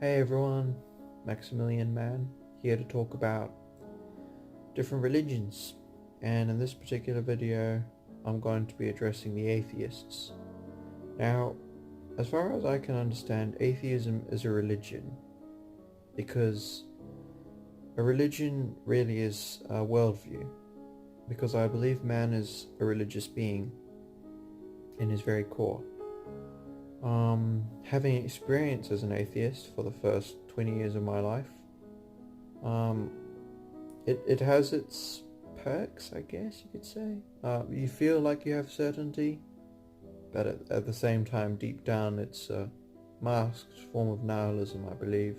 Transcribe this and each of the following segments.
Hey everyone, Maximilian Man here to talk about different religions, and in this particular video I'm going to be addressing the atheists. Now, as far as I can understand, atheism is a religion because a religion really is a worldview, because I believe man is a religious being in his very core. Having experience as an atheist for the first 20 years of my life, it has its perks, I guess you could say. You feel like you have certainty, but at the same time, deep down, it's a masked form of nihilism, I believe.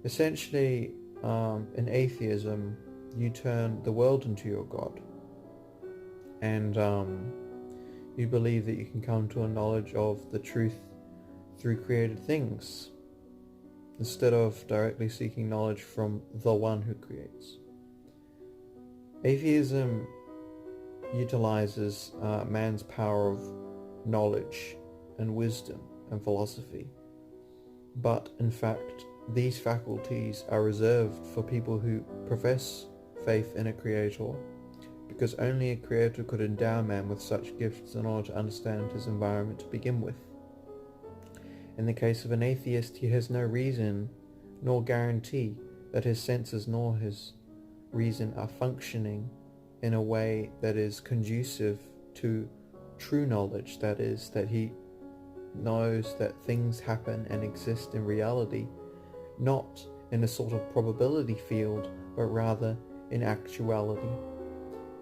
Essentially, in atheism, you turn the world into your god, and you believe that you can come to a knowledge of the truth through created things, instead of directly seeking knowledge from the one who creates. Atheism utilizes man's power of knowledge and wisdom and philosophy, but in fact these faculties are reserved for people who profess faith in a creator, because only a creator could endow man with such gifts in order to understand his environment to begin with. In the case of an atheist, he has no reason nor guarantee that his senses nor his reason are functioning in a way that is conducive to true knowledge, that is, that he knows that things happen and exist in reality, not in a sort of probability field, but rather in actuality,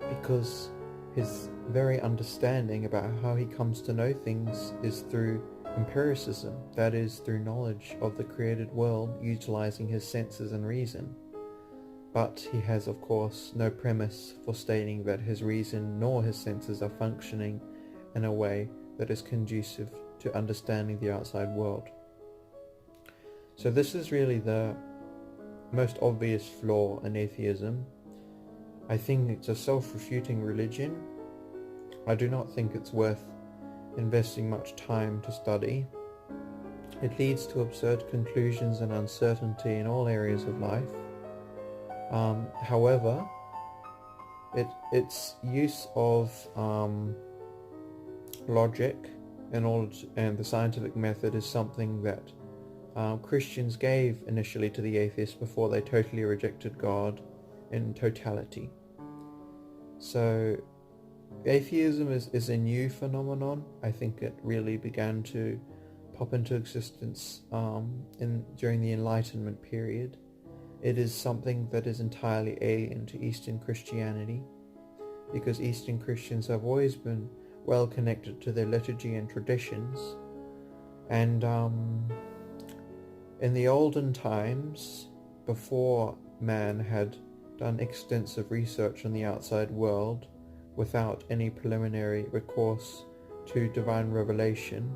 because his very understanding about how he comes to know things is through empiricism, that is, through knowledge of the created world utilizing his senses and reason. But he has, of course, no premise for stating that his reason nor his senses are functioning in a way that is conducive to understanding the outside world. So this is really the most obvious flaw in atheism. I think it's a self-refuting religion. I do not think it's worth investing much time to study. It leads to absurd conclusions and uncertainty in all areas of life. However, its use of logic and the scientific method is something that Christians gave initially to the atheists before they totally rejected God in totality. So atheism is a new phenomenon. I think it really began to pop into existence during the Enlightenment period. It is something that is entirely alien to Eastern Christianity, because Eastern Christians have always been well connected to their liturgy and traditions. And in the olden times, before man had done extensive research on the outside world without any preliminary recourse to divine revelation,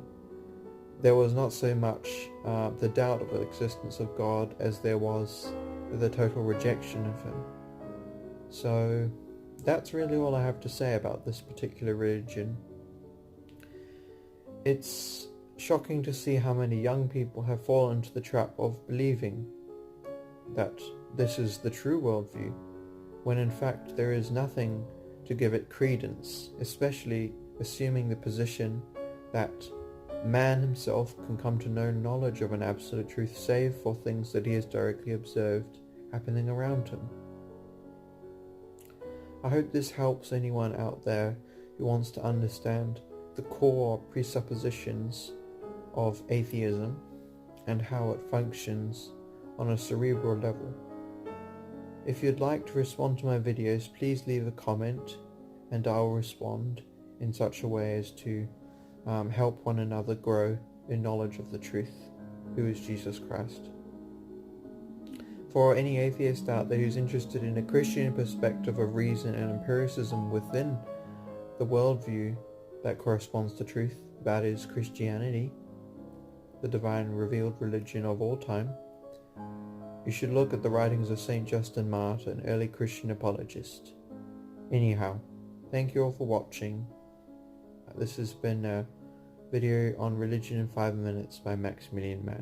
there was not so much the doubt of the existence of God as there was the total rejection of him. So that's really all I have to say about this particular religion. It's shocking to see how many young people have fallen into the trap of believing that this is the true worldview, when in fact there is nothing to give it credence, especially assuming the position that man himself can come to no knowledge of an absolute truth save for things that he has directly observed happening around him. I hope this helps anyone out there who wants to understand the core presuppositions of atheism and how it functions on a cerebral level. If you'd like to respond to my videos, please leave a comment and I'll respond in such a way as to help one another grow in knowledge of the truth, who is Jesus Christ. For any atheist out there who's interested in a Christian perspective of reason and empiricism within the worldview that corresponds to truth, that is Christianity, the divine revealed religion of all time, you should look at the writings of St. Justin Martyr, an early Christian apologist. Anyhow, thank you all for watching. This has been a video on Religion in 5 Minutes by Maximilian Man.